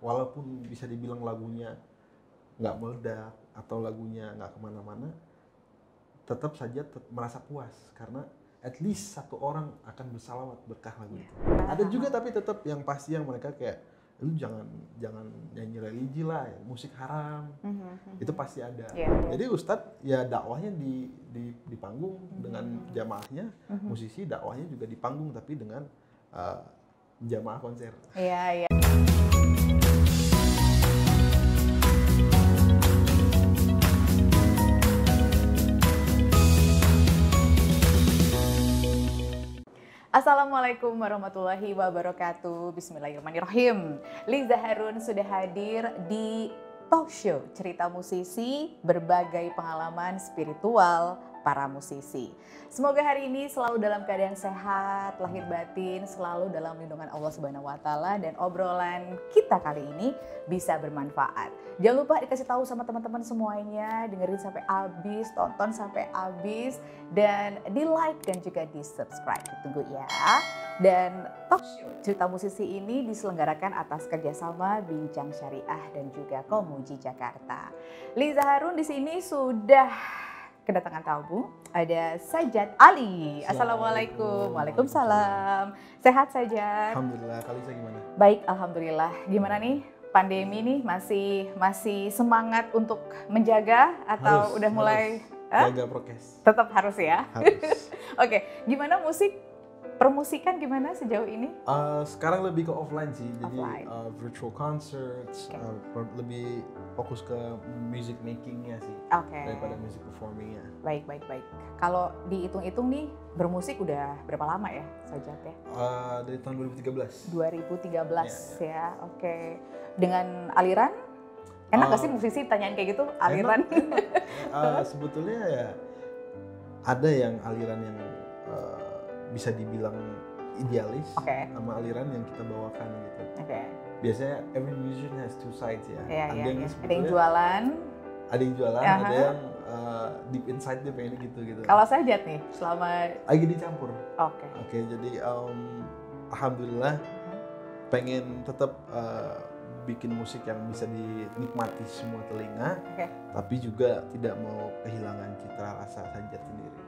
walaupun bisa dibilang lagunya nggak meledak atau lagunya nggak kemana-mana, tetap saja merasa puas karena at least satu orang akan bersalawat berkah lagu itu. Ada juga tapi tetap yang pasti yang mereka kayak lu jangan nyanyi religi lah, ya, musik haram. Itu pasti ada. Jadi Ustadz ya dakwahnya di panggung dengan jamaahnya, musisi dakwahnya juga di panggung tapi dengan jamaah konser. Iya. Assalamualaikum warahmatullahi wabarakatuh. Bismillahirrahmanirrahim. Liza Harun sudah hadir di talk show cerita musisi, berbagai pengalaman spiritual para musisi. Semoga hari ini selalu dalam keadaan sehat, lahir batin, selalu dalam lindungan Allah Subhanahu wa taala, dan obrolan kita kali ini bisa bermanfaat. Jangan lupa dikasih tahu sama teman-teman semuanya, dengerin sampai habis, tonton sampai habis, dan di-like dan juga di-subscribe. Ditunggu ya. Dan talk show cerita musisi ini diselenggarakan atas kerjasama Bincang Syariah dan juga Komuji Jakarta. Liza Harun di sini sudah kedatangan tamu, ada Sajat Ali. Assalamualaikum. Waalaikumsalam. Sehat saja? Alhamdulillah. Kalisa gimana? Baik, alhamdulillah. Gimana nih pandemi nih, masih semangat untuk menjaga atau udah mulai jaga prokes? Tetap harus ya. Harus. Oke, gimana permusikan gimana sejauh ini? Sekarang lebih ke offline sih, jadi virtual concerts, lebih fokus ke music makingnya sih, daripada music performingnya. Baik. Kalau dihitung-hitung nih, bermusik udah berapa lama ya, Sajat ya? Dari tahun 2013. 2013 ya, oke. Dengan aliran? Enak gak sih musisi tanyain kayak gitu, aliran? Enak. Sebetulnya ya, ada yang aliran yang bisa dibilang idealis, sama aliran yang kita bawakan gitu. Biasanya every musician has two sides ya. Ada yang jualan, ada yang deep inside dia pengen gitu. Kalau Sajat nih selama lagi dicampur. Oke, jadi alhamdulillah pengen tetap bikin musik yang bisa dinikmati semua telinga, tapi juga tidak mau kehilangan citra rasa Sajat sendiri.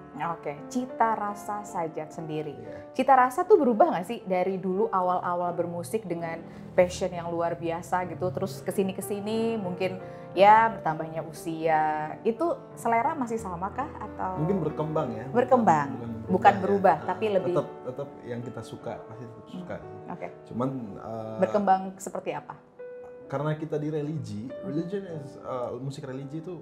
Cita rasa Sajat sendiri. Cita rasa tuh berubah nggak sih dari dulu awal-awal bermusik dengan passion yang luar biasa gitu, terus kesini mungkin ya bertambahnya usia, itu selera masih sama kah atau? Mungkin berkembang ya. Bukan berubah ya. Tapi lebih. Tetap yang kita suka pasti tetap suka. Cuman berkembang seperti apa? Karena kita di musik religi itu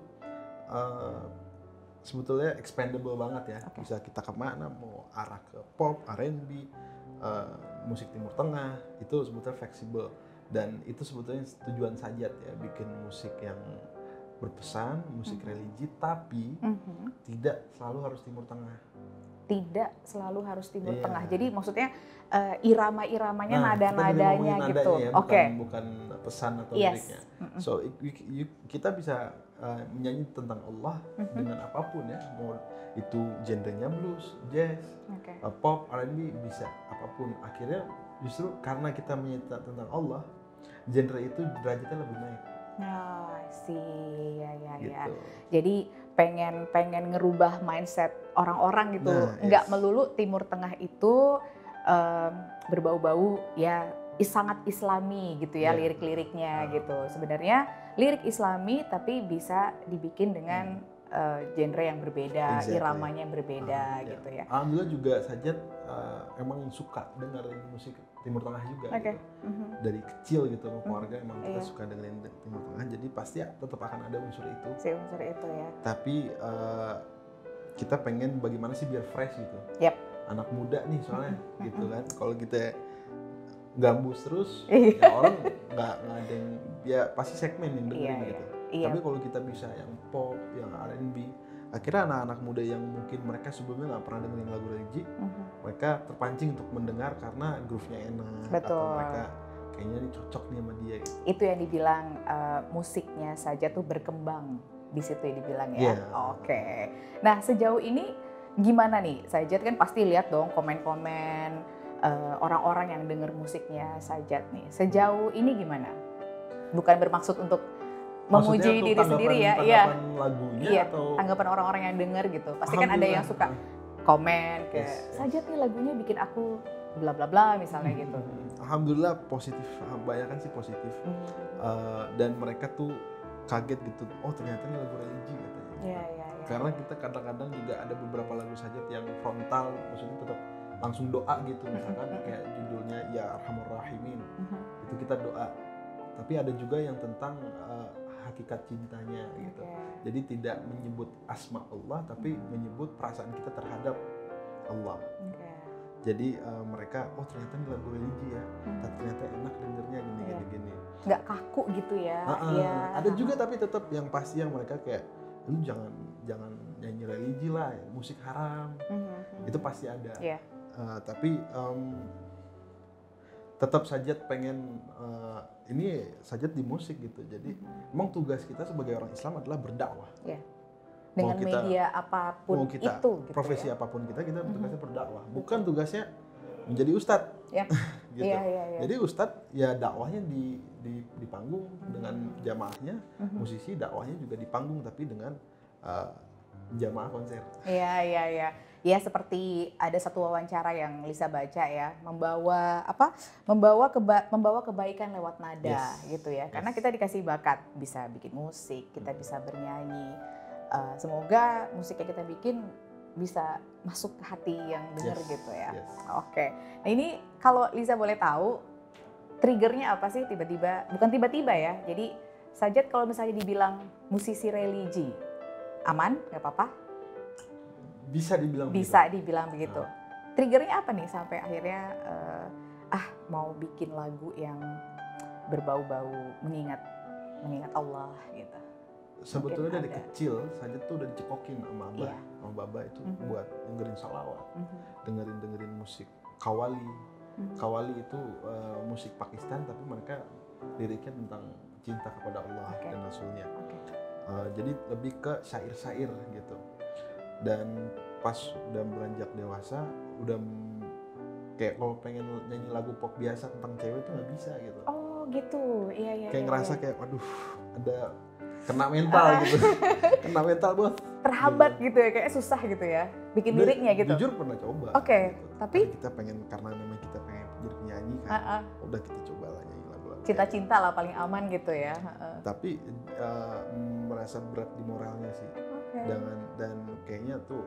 sebetulnya expandable banget ya. Bisa kita kemana, mau arah ke pop, R&B, musik Timur Tengah, itu sebetulnya fleksibel. Dan itu sebetulnya tujuan Sajat ya, bikin musik yang berpesan, musik religi, tapi tidak selalu harus Timur Tengah. Tidak selalu harus Timur Tengah. Jadi maksudnya irama-iramanya, nada-nadanya gitu. Bukan pesan atau liriknya. So kita bisa menyanyi tentang Allah dengan apapun ya, mau itu genrenya blues, jazz, pop, R&B, bisa apapun. Akhirnya justru karena kita menyanyi tentang Allah, genre itu derajatnya lebih naik. Gitu. Jadi pengen ngerubah mindset orang-orang gitu, nggak melulu Timur Tengah itu berbau-bau ya sangat Islami gitu ya, lirik-liriknya gitu. Sebenarnya lirik Islami tapi bisa dibikin dengan genre yang berbeda, iramanya yang berbeda gitu ya. Alhamdulillah juga Sajat emang suka dengerin musik Timur Tengah juga gitu. Dari kecil gitu sama keluarga emang kita suka dengerin Timur Tengah, jadi pasti tetap akan ada unsur itu. Unsur itu ya. Tapi kita pengen bagaimana sih biar fresh gitu. Anak muda nih soalnya gitu kan. Kalau kita gambus terus, ya orang nggak ada yang, ya pasti segmen yang dengerin gitu. Tapi kalau kita bisa yang pop, yang R&B, akhirnya anak-anak muda yang mungkin mereka sebelumnya nggak pernah dengerin lagu religi, mereka terpancing untuk mendengar karena groove-nya enak, atau mereka kayaknya ini cocok nih sama dia gitu. Itu yang dibilang musiknya saja tuh berkembang, di situ yang dibilang ya. Nah sejauh ini gimana nih Sajat, kan pasti lihat dong komen-komen orang-orang yang denger musiknya Sajat nih. Sejauh ini gimana? bukan bermaksud untuk Maksudnya memuji untuk diri sendiri ya. Iya. tanggapan lagunya Iya, atau tanggapan orang-orang yang denger gitu. Pasti kan ada yang suka komen kayak Yes, yes. Sajat nih lagunya bikin aku bla bla bla misalnya gitu. Alhamdulillah positif, banyak kan sih positif. Dan mereka tuh kaget gitu, oh ternyata ini lagu religi katanya. Iya, iya, iya. Karena kita kadang-kadang juga ada beberapa lagu Sajat yang frontal, maksudnya tetap langsung doa gitu, misalkan kayak judulnya Ya Arhamur Rahimin, itu kita doa. Tapi ada juga yang tentang hakikat cintanya gitu. Oke. Jadi tidak menyebut asma Allah, tapi menyebut perasaan kita terhadap Allah. Oke. Jadi mereka, oh ternyata ini lagu religi ya, ternyata enak dengernya gini. Nggak kaku gitu ya. Iya. Ada juga tapi tetap yang pasti yang mereka kayak, lu jangan nyanyi religi lah, musik haram, itu pasti ada. Iya. Tapi tetap Sajat pengen ini Sajat di musik gitu. Jadi emang tugas kita sebagai orang Islam adalah berdakwah. Iya. Dengan media apapun mau kita, itu gitu profesi ya. apapun kita tugasnya berdakwah. Bukan tugasnya menjadi ustadz. Ya. Gitu. Iya. Jadi ustadz ya dakwahnya di panggung dengan jamaahnya, musisi dakwahnya juga di panggung tapi dengan jamaah konser. Iya. Ya seperti ada satu wawancara yang Lisa baca ya, membawa kebaikan lewat nada gitu ya. Karena kita dikasih bakat, bisa bikin musik, kita bisa bernyanyi. Semoga musik yang kita bikin bisa masuk ke hati yang denger gitu ya. Oke. Nah ini kalau Lisa boleh tahu, triggernya apa sih tiba-tiba? Bukan tiba-tiba ya. Jadi Sajat kalau misalnya dibilang musisi religi, aman? Gak apa-apa? Bisa dibilang begitu. Triggernya apa nih sampai akhirnya mau bikin lagu yang berbau-bau mengingat Allah gitu. Sebetulnya dari kecil Sajat tuh udah dicekokin sama Abah, sama Baba itu buat dengerin salawat, dengerin musik Qawwali. Qawwali itu musik Pakistan tapi mereka liriknya tentang cinta kepada Allah dan Rasulnya. Jadi lebih ke syair-syair gitu. Dan pas udah beranjak dewasa, udah kayak kalau pengen nyanyi lagu pop biasa tentang cewek itu nggak bisa gitu. Oh gitu, iya. Kayak ngerasa kayak, waduh, ada kena mental gitu, kena mental bos. Terhambat gitu ya, kayak susah gitu ya, bikin liriknya gitu. Jujur pernah coba. Oke, gitu. tapi kita pengen karena namanya kita pengen jadi penyanyi kan, udah kita coba lah nyanyi lagu-lagu. Cinta-cinta lah paling aman gitu ya. Tapi merasa berat di moralnya sih. Dan kayaknya tuh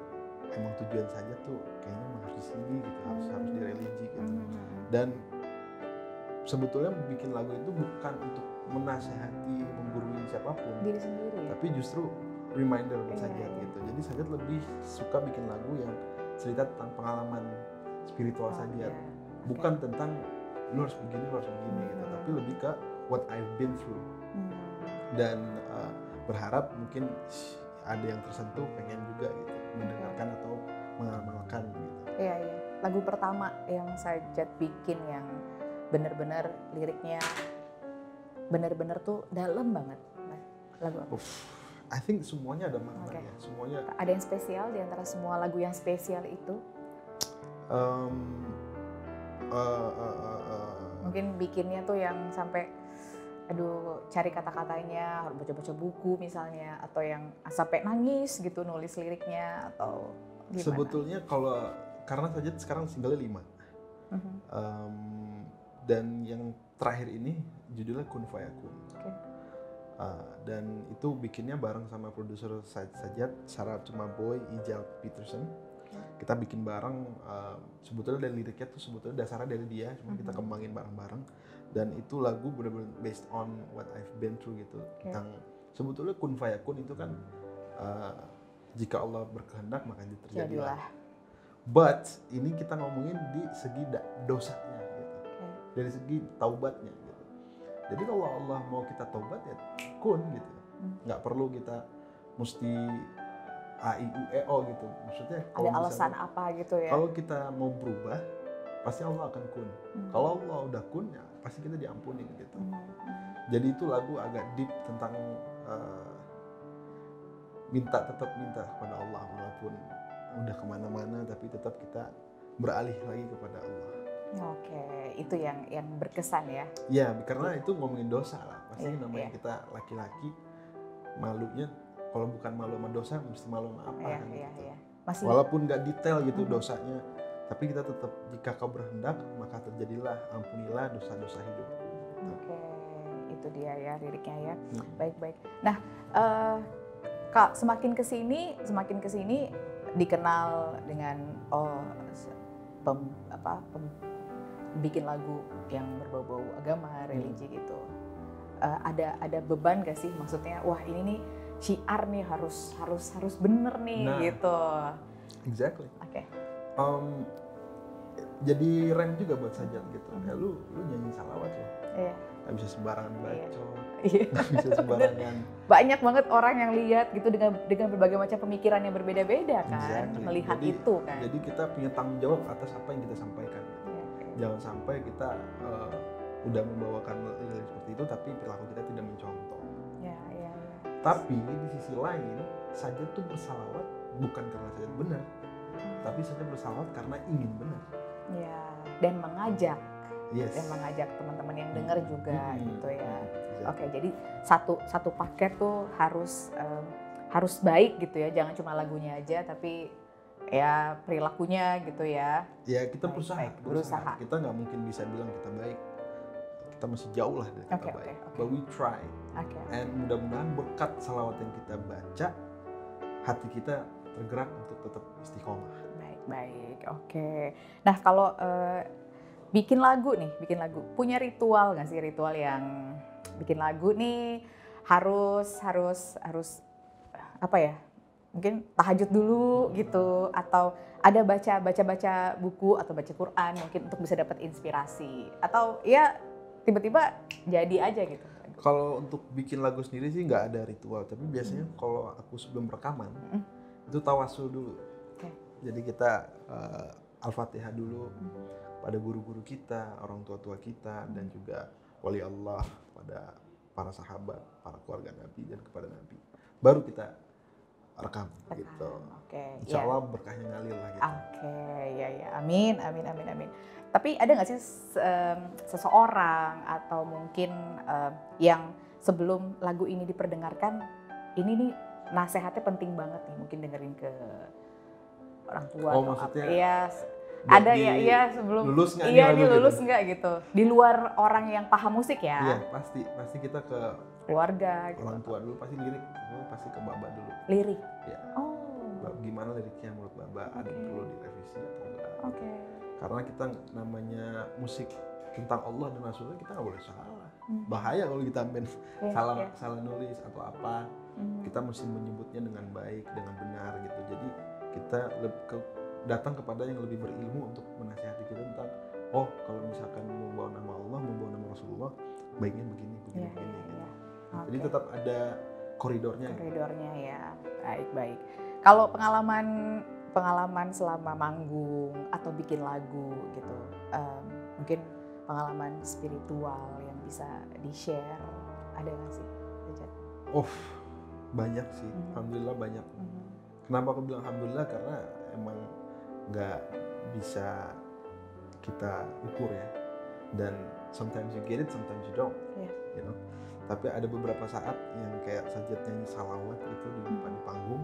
emang tujuan saja tuh kayaknya harus di sini gitu, harus di religi gitu. Dan sebetulnya bikin lagu itu bukan untuk menasehati, menggurui siapapun, diri sendiri. Tapi justru reminder buat Sajat gitu. Jadi Sajat lebih suka bikin lagu yang cerita tentang pengalaman spiritual Sajat, bukan tentang lu harus begini gitu, tapi lebih ke what I've been through. Dan berharap mungkin ada yang tersentuh pengen juga gitu mendengarkan atau mengamalkan gitu. Iya. Lagu pertama yang Sajat bikin yang benar-benar liriknya benar-benar tuh dalam banget. Lagu apa? I think semuanya ada maknanya. Semuanya. Ada yang spesial di antara semua lagu yang spesial itu? Mungkin bikinnya tuh yang sampai cari kata-katanya, harus baca-baca buku misalnya, atau yang sampai nangis gitu nulis liriknya, atau gimana? Sebetulnya karena Sajat sekarang single-nya 5. Dan yang terakhir ini judulnya Kun Fayakun. Dan itu bikinnya bareng sama produser Sajat, Sarah Boy, Ijal Peterson. Kita bikin bareng, sebetulnya dari liriknya tuh sebetulnya dasarnya dari dia, cuma kita kembangin bareng-bareng. Dan itu lagu benar-benar based on what I've been through gitu. Tentang sebetulnya Kun Fayakun itu kan jika Allah berkehendak maka terjadilah. But ini kita ngomongin di segi dosanya gitu. Dari segi taubatnya gitu. Jadi kalau Allah mau kita taubat ya kun gitu. Nggak perlu kita mesti A, I, U, E, O gitu. Maksudnya ada alasan apa gitu ya. Kalau kita mau berubah pasti Allah akan kun. Kalau Allah udah kun ya pasti kita diampuni gitu. Jadi itu lagu agak deep tentang tetap minta kepada Allah walaupun udah kemana-mana tapi tetap kita beralih lagi kepada Allah. Oke, itu yang berkesan ya. Ya, karena itu ngomongin dosa lah. Pasti Iya, namanya iya. kita laki-laki, malunya kalau bukan malu sama dosa, mesti malu sama apa Iya, kan iya, gitu. iya. Masih. Walaupun nggak detail gitu Mhm. dosanya, tapi kita tetap, jika kau berhendak, maka terjadilah, ampunilah dosa-dosa hidupku. Gitu. Oke, itu dia ya liriknya ya. Hmm. Baik-baik. Nah, Kak, semakin kesini dikenal dengan bikin lagu yang berbau-bau agama, religi gitu. Ada beban gak sih? Maksudnya, wah ini nih syiar nih harus bener nih Nah. gitu. Exactly. Oke. Jadi rem juga buat Sajat gitu. Ya lu nyanyi salawat loh. Iya. Gak bisa sembarangan bacot. Iya. Gak bisa sembarangan. Banyak banget orang yang lihat gitu dengan berbagai macam pemikiran yang berbeda-beda kan, Exactly. melihat Jadi- itu kan. Jadi kita punya tanggung jawab atas apa yang kita sampaikan. Iya. Jangan sampai kita udah membawakan lirik seperti itu, tapi perilaku kita tidak mencontoh. Iya. Tapi di sisi lain, Sajat tuh bersalawat bukan karena Sajat benar, tapi Sajat bersalawat karena ingin benar. Iya. Dan mengajak Yes. teman-teman yang dengar juga gitu ya. Exactly. Oke, jadi satu paket tuh harus baik gitu ya, jangan cuma lagunya aja tapi ya perilakunya gitu ya. Ya kita Baik, berusaha. berusaha. Kita nggak mungkin bisa bilang kita baik. Kita masih jauh lah dari kata Oke, baik. oke. But we try. Oke. And mudah-mudahan berkat salawat yang kita baca, hati kita tergerak untuk tetap istiqomah. Baik. Oke. Nah, kalau bikin lagu, punya ritual nggak sih, ritual yang bikin lagu nih harus apa ya? Mungkin tahajud dulu gitu, atau ada baca buku atau baca Quran mungkin untuk bisa dapat inspirasi, atau ya tiba-tiba jadi aja gitu. Kalau untuk bikin lagu sendiri sih nggak ada ritual, tapi biasanya kalau aku sebelum rekaman itu tawasul dulu. Oke. Jadi kita Al-Fatihah dulu pada guru-guru kita, orang tua-tua kita, dan juga wali Allah, pada para sahabat, para keluarga Nabi dan kepada Nabi. Baru kita rekam gitu. Oke. Insya Ya. Allah berkahnya ngalir lah gitu. Oke, ya. Amin. Tapi ada nggak sih seseorang atau mungkin yang sebelum lagu ini diperdengarkan, ini nih nasehatnya penting banget nih, mungkin dengerin ke orang tua Oh, atau maksudnya apa? Iya, buat ada di ya sebelum lulus nggak nih iya lagu nih gitu? lulus nggak gitu. Di luar orang yang paham musik ya, Iya, pasti kita ke keluarga gitu. orang tua dulu, pasti lirik, pasti ke Baba dulu. Lirik. Ya. Oh, Gimana liriknya menurut Baba, ada Oke. perlu direvisi atau enggak? oke. Karena kita namanya musik tentang Allah dan Rasulnya, kita nggak boleh salah. Mhm. Bahaya kalau kita Iya, iya. salah nulis atau apa. Mhm. Kita mesti menyebutnya dengan baik, dengan benar gitu. Jadi kita datang kepada yang lebih berilmu untuk menasihati kita tentang, oh kalau misalkan membawa nama Allah, membawa nama Rasulullah, baiknya begini Iya, gitu. iya. Jadi Oke. tetap ada koridornya. Koridornya ya, baik. Kalau pengalaman selama manggung atau bikin lagu gitu, mungkin pengalaman spiritual yang bisa di-share, ada nggak sih? Banyak sih, alhamdulillah banyak. Kenapa aku bilang alhamdulillah? Karena emang nggak bisa kita ukur ya. Dan sometimes you get it, sometimes you don't. Iya. You know? Tapi ada beberapa saat yang kayak Sajat nyanyi salawat gitu di depan panggung.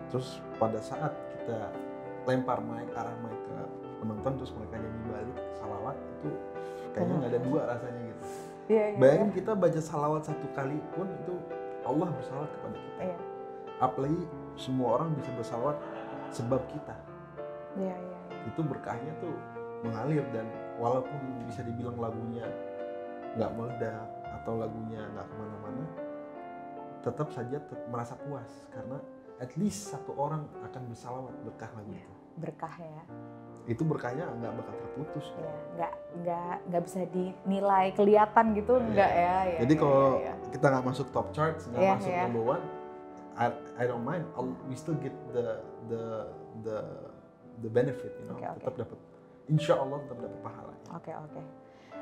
Terus pada saat kita lempar arah mic ke penonton, terus mereka nyanyi balik salawat, itu kayaknya nggak ada dua rasanya gitu. Iya. Bayangin kita baca salawat satu kali pun itu Allah bersalawat kepada kita. Iya. Apalagi semua orang bisa bersalawat sebab kita. Iya. Itu berkahnya tuh mengalir, dan walaupun bisa dibilang lagunya nggak meledak atau lagunya nggak kemana-mana, tetap saja merasa puas karena at least satu orang akan bersalawat berkah lagu itu. Berkah ya. Itu berkahnya nggak bakal terputus. Ya, nggak bisa dinilai kelihatan gitu, nggak ya. Jadi kalau kita nggak masuk top charts, nggak Iya, masuk iya. number one, I don't mind. We still get the benefit, you know. Oke. Tetap dapat, insya Allah tetap dapat pahala. Oke.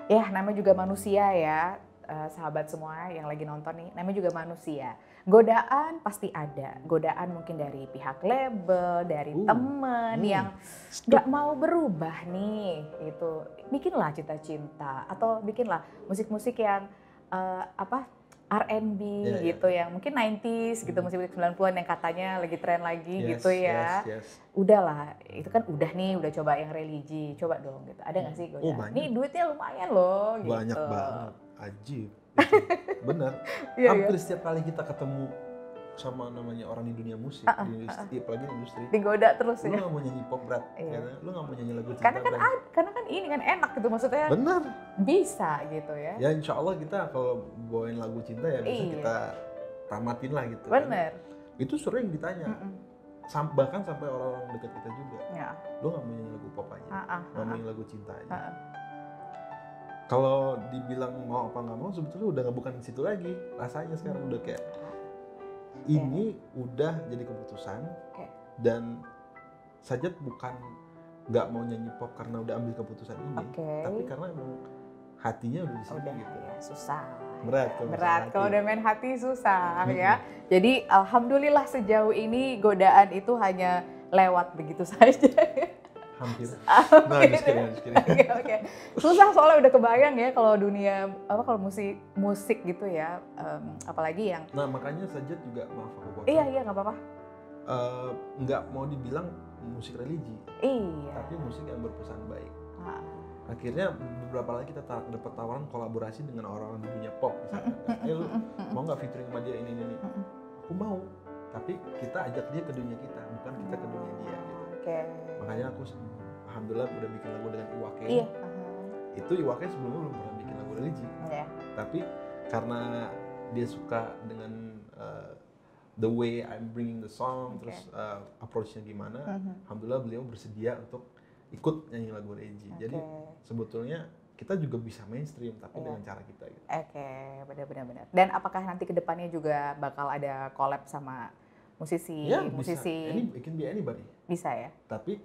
Ya, namanya juga manusia ya. sahabat semua yang lagi nonton nih, namanya juga manusia. Godaan pasti ada. Godaan mungkin dari pihak label, dari temen yang nggak mau berubah nih, gitu. Bikinlah cinta-cinta atau bikinlah musik-musik yang R&B gitu yang mungkin 90s gitu, musik-musik 90-an yang katanya lagi tren lagi gitu ya. Udahlah, itu kan udah nih, udah coba yang religi, coba dong gitu. Ada nggak sih godaan? Nih duitnya lumayan loh gitu. Banyak banget, ajib. Bener, hampir setiap kali kita ketemu sama namanya orang di dunia musik, di industri, apalagi industri, digoda terus ya. Lu gak mau nyanyi pop berat, lu gak mau nyanyi lagu cinta karena kan ini kan enak gitu, maksudnya bener bisa gitu ya. Ya insya Allah kita kalau bawain lagu cinta ya bisa kita tamatin lah gitu. Bener kan? Itu sering ditanya, bahkan sampai orang-orang dekat kita juga lu gak mau nyanyi lagu pop aja, gak mau nyanyi lagu cinta aja. Kalau dibilang mau apa nggak mau, sebetulnya udah bukan di situ lagi rasanya. Sekarang udah kayak ini udah jadi keputusan, dan Sajat bukan nggak mau nyanyi pop karena udah ambil keputusan ini, tapi karena emang hatinya udah di sini gitu. Ya, susah. Berat kalau udah main hati susah ya. Jadi alhamdulillah sejauh ini godaan itu hanya lewat begitu saja. Hampir. Nah, Oke. Susah soalnya udah kebayang ya kalau dunia kalau musik gitu ya, apalagi yang. Nah makanya Sajat juga, maaf aku potong. Iya nggak apa-apa. Nggak mau dibilang musik religi, tapi musik yang berpesan baik. Akhirnya beberapa kali kita dapat tawaran kolaborasi dengan orang-orang di dunia pop misalkan. Lu mau nggak featuring sama dia ini? Aku mau, tapi kita ajak dia ke dunia kita, bukan kita ke dunia dia. Makanya aku alhamdulillah udah bikin lagu dengan Iwake. Itu Iwake sebelumnya belum pernah bikin lagu religi. Tapi karena dia suka dengan the way I'm bringing the song, terus approach-nya gimana, alhamdulillah beliau bersedia untuk ikut nyanyi lagu religi. Jadi sebetulnya kita juga bisa mainstream tapi dengan cara kita gitu. Benar. Dan apakah nanti kedepannya juga bakal ada collab sama musisi? Bisa. It can be anybody. Bisa ya. Tapi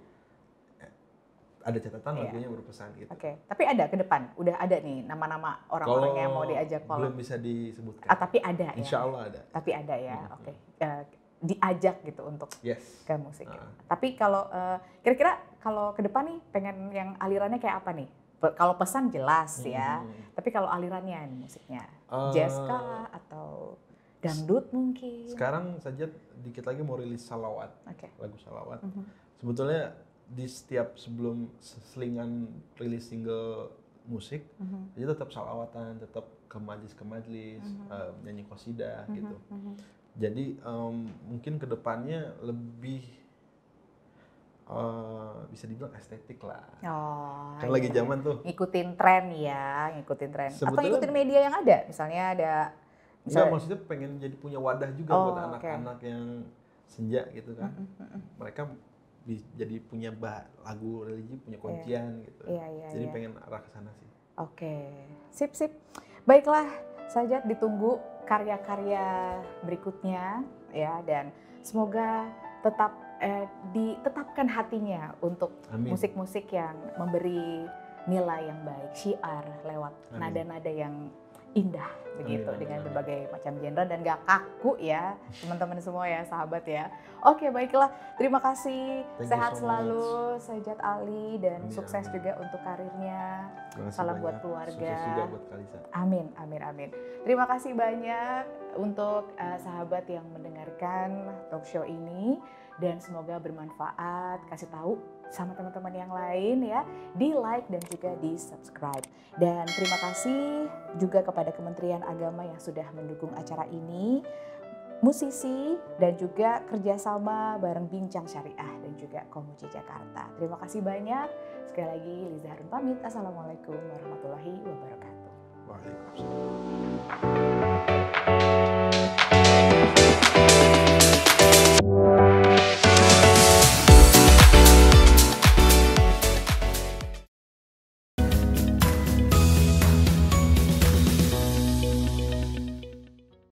ada catatan lagunya berpesan gitu. Tapi ada ke depan, udah ada nih nama-nama orang-orang yang mau diajak collab. Belum bisa disebutkan. Tapi ada ya. Insya Allah ada. Tapi ada ya. Diajak gitu untuk ke musik. Tapi kalau kira-kira kalau ke depan nih pengen yang alirannya kayak apa nih? Kalau pesan jelas ya. Tapi kalau alirannya nih musiknya, jazz kah atau dangdut mungkin? Sekarang Sajat dikit lagi mau rilis salawat, lagu salawat. Sebetulnya di setiap sebelum selingan rilis single musik, dia tetap salawatan, tetap ke majlis, nyanyi qasidah gitu. Jadi mungkin kedepannya lebih bisa dibilang estetik lah. Kan lagi zaman tuh. Ngikutin tren ya, atau ngikutin media yang ada, misalnya ada. Enggak, maksudnya pengen jadi punya wadah juga buat anak-anak yang senja gitu kan. Mereka jadi punya lagu religi, punya kuncian gitu. Jadi pengen arah ke sana sih. Sip. Baiklah, Sajat, ditunggu karya-karya berikutnya ya, dan semoga tetap ditetapkan hatinya untuk musik-musik yang memberi nilai yang baik, syiar lewat nada-nada yang indah begitu, dengan berbagai macam genre dan gak kaku ya teman-teman semua ya, sahabat ya. Baiklah, terima kasih. Sehat selalu Sajat Ali, dan sukses juga untuk karirnya. Salam buat keluarga. Sukses juga buat Kalisa. Amin. Terima kasih banyak untuk sahabat yang mendengarkan talk show ini, dan semoga bermanfaat. Kasih tahu sama teman-teman yang lain ya, di like dan juga di subscribe. Dan terima kasih juga kepada Kementerian Agama yang sudah mendukung acara ini, musisi, dan juga kerjasama bareng Bincang Syariah dan juga Komuji Jakarta. Terima kasih banyak. Sekali lagi Liza Harun pamit. Assalamualaikum warahmatullahi wabarakatuh.